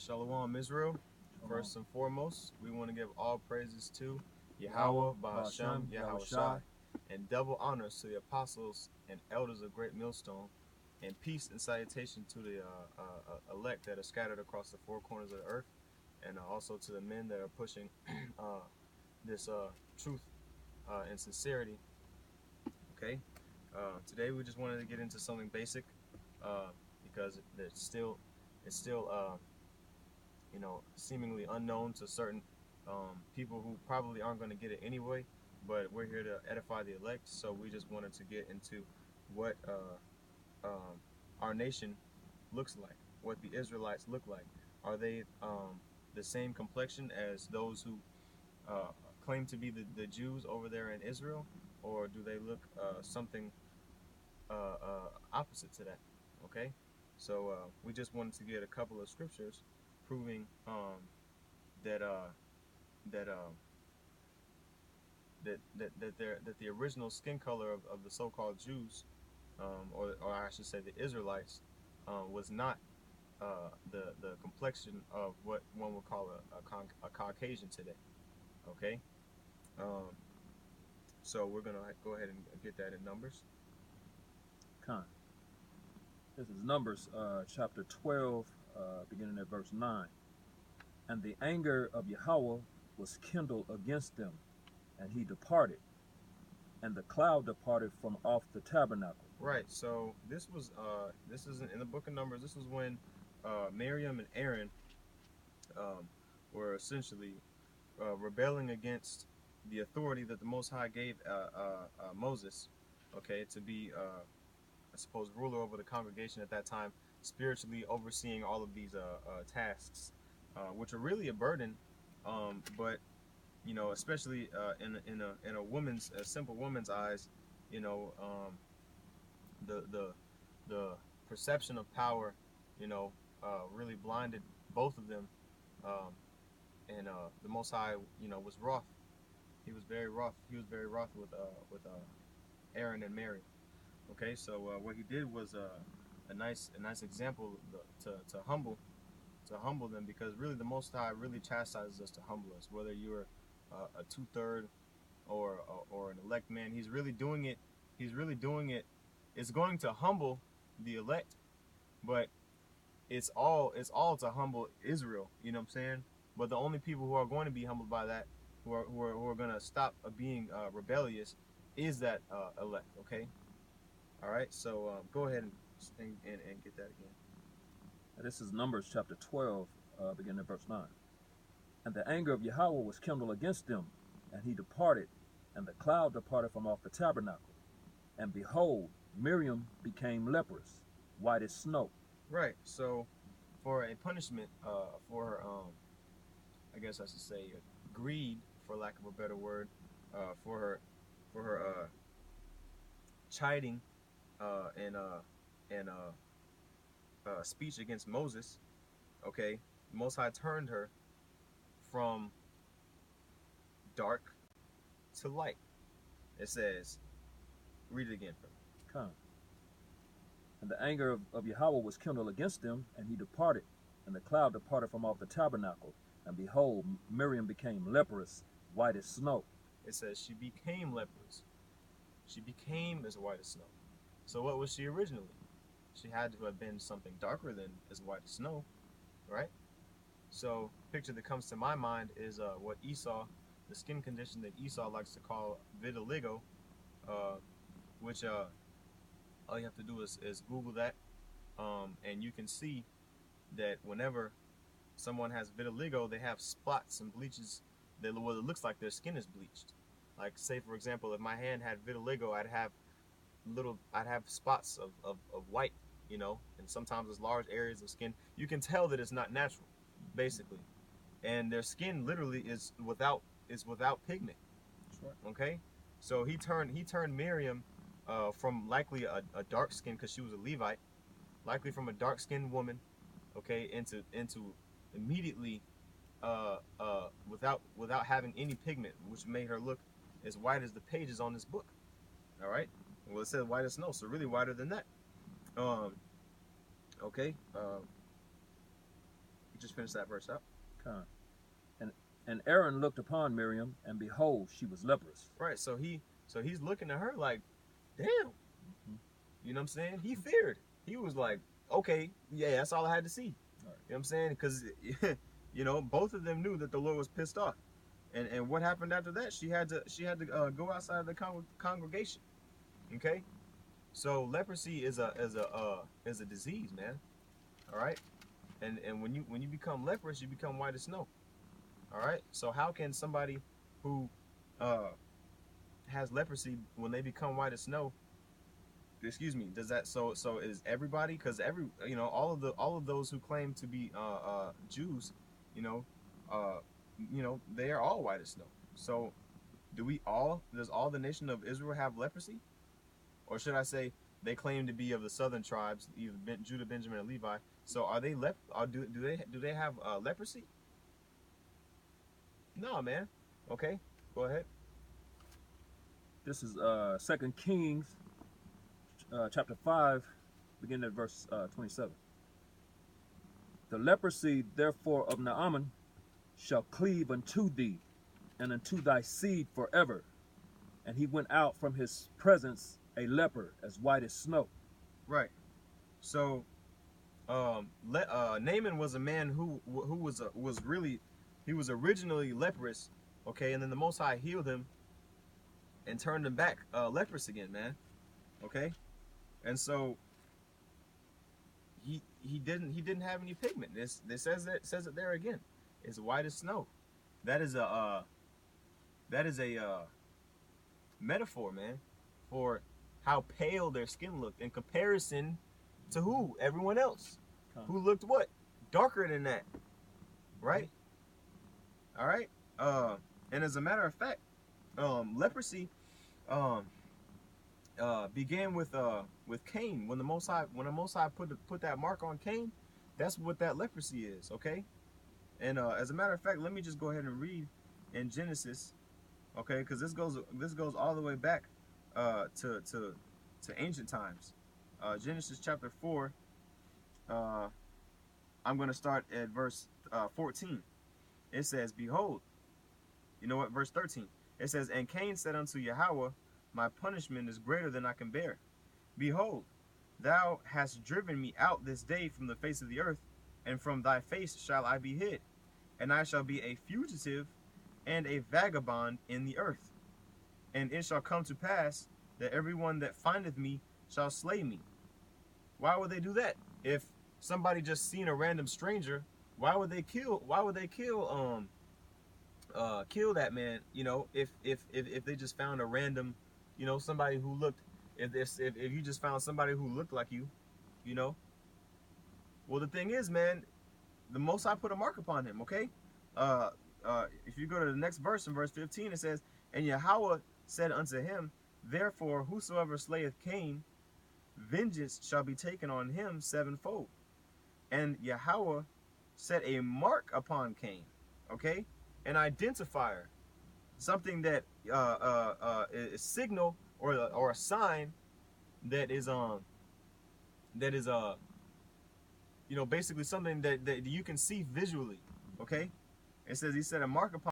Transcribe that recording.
Shalom, Israel. Shalom. First and foremost, we want to give all praises to YAHAWAH, YAHAWAH, sham, YAHAWASHI. and double honors to the apostles and elders of Great Millstone, and peace and salutation to the elect that are scattered across the four corners of the earth, and also to the men that are pushing this truth and sincerity. Okay, today we just wanted to get into something basic because it's still seemingly unknown to certain people who probably aren't going to get it anyway. But we're here to edify the elect, so we just wanted to get into what our nation looks like, what the Israelites look like. Are they the same complexion as those who uh, claim to be the Jews over there in Israel, or do they look something opposite to that? Okay, so we just wanted to get a couple of scriptures proving that that that the original skin color of the so-called Jews, or I should say the Israelites, was not the complexion of what one would call a Caucasian today. Okay, um, so we're gonna go ahead and get that in Numbers. Con. This is Numbers chapter 12, beginning at verse 9. And the anger of YAHAWAH was kindled against them, and he departed, and the cloud departed from off the tabernacle. Right. So this is in the book of Numbers. This was when Miriam and Aaron were essentially rebelling against the authority that the Most High gave Moses, okay, to be, I suppose, ruler over the congregation at that time, spiritually overseeing all of these tasks, which are really a burden, but especially in a woman's, a simple woman's eyes, you know, the the the perception of power, you know, really blinded both of them, um, and the Most High, was wroth. He was very wroth. He was very wroth with Aaron and Mary. Okay, so what he did was a nice example to humble them, because really the Most High really chastises us to humble us, whether you're a 2/3 or an elect man. He's really doing it. He's really doing it. It's going to humble the elect, but it's all to humble Israel. You know what I'm saying? But the only people who are going to be humbled by that, who are going to stop being rebellious, is that elect. Okay. All right. So go ahead and get that again. This is Numbers chapter 12, beginning at verse 9. And the anger of YAHAWAH was kindled against them, and he departed, and the cloud departed from off the tabernacle. And behold, Miriam became leprous, white as snow. Right. So for a punishment for I guess I should say greed, for lack of a better word, for her chiding and speech against Moses. Okay, the Most High turned her from dark to light. It says, read it again for me. Come. And the anger of YAHAWAH was kindled against them, and he departed, and the cloud departed from off the tabernacle. And behold, Miriam became leprous, white as snow. It says she became leprous. She became as white as snow. So what was she originally? She had to have been something darker than as white as snow, right? So the picture that comes to my mind is what Esau, the skin condition that Esau likes to call vitiligo, which all you have to do is Google that, and you can see that whenever someone has vitiligo, they have spots and bleaches that, well, it looks like their skin is bleached. Like, say for example, if my hand had vitiligo, I'd have spots of white, and sometimes it's large areas of skin. You can tell that it's not natural, basically, and their skin literally is without pigment. That's right. Okay, so he turned Miriam from likely a dark skin, because she was a Levite, likely from a dark skinned woman, okay, into immediately without having any pigment, which made her look as white as the pages on this book. All right. Well, it says white as snow, so really whiter than that. Okay. You just finish that verse up. Con. And Aaron looked upon Miriam, and behold, she was leprous. Right. So he's looking at her like, damn. Mm-hmm. You know what I'm saying? He feared. He was like, okay, yeah, that's all I had to see. Right. You know what I'm saying? Because, you know, both of them knew that the Lord was pissed off. And what happened after that? She had to go outside of the congregation. Okay. So leprosy is a disease, man. All right. And when you become leprous, you become white as snow. All right. So how can somebody who has leprosy, when they become white as snow, excuse me, does that so is everybody? Because all of those who claim to be Jews, you know, they are all white as snow. So does all the nation of Israel have leprosy? Or should I say they claim to be of the southern tribes, either Judah, Benjamin, or Levi? So are they do they have leprosy? No, man. Okay, go ahead. This is 2 Kings chapter 5, beginning at verse 27. The leprosy, therefore, of Naaman shall cleave unto thee, and unto thy seed forever. And he went out from his presence a leper, as white as snow. Right. So, Naaman was a man who was originally leprous, okay, and then the Most High healed him and turned him back leprous again, man. Okay, and so he didn't have any pigment. This says it there again. It's white as snow. That is a metaphor, man, for how pale their skin looked in comparison to who? Everyone else. Who looked what? Darker than that. Right? All right? And as a matter of fact, leprosy began with Cain. When the Most High put that mark on Cain, that's what that leprosy is, okay? And as a matter of fact, let me just go ahead and read in Genesis, okay? Because this goes all the way back to ancient times. Genesis chapter 4. I'm going to start at verse 14. It says, behold, you know what? Verse 13. It says, and Cain said unto YAHAWAH, my punishment is greater than I can bear. Behold, thou hast driven me out this day from the face of the earth, and from thy face shall I be hid, and I shall be a fugitive and a vagabond in the earth. And it shall come to pass that everyone that findeth me shall slay me. Why would they do that? If somebody just seen a random stranger, why would they kill that man? You know, if they just found a random, you know, somebody who looked, if you just found somebody who looked like you, you know. Well, the thing is, man, the Most High put a mark upon him. Okay, if you go to the next verse, in verse 15, it says, and YAHAWAH said unto him, therefore whosoever slayeth Cain, vengeance shall be taken on him sevenfold. And YAHAWAH set a mark upon Cain, okay, an identifier, something that is signal or a sign that is you know, basically something that you can see visually, okay. It says he set a mark upon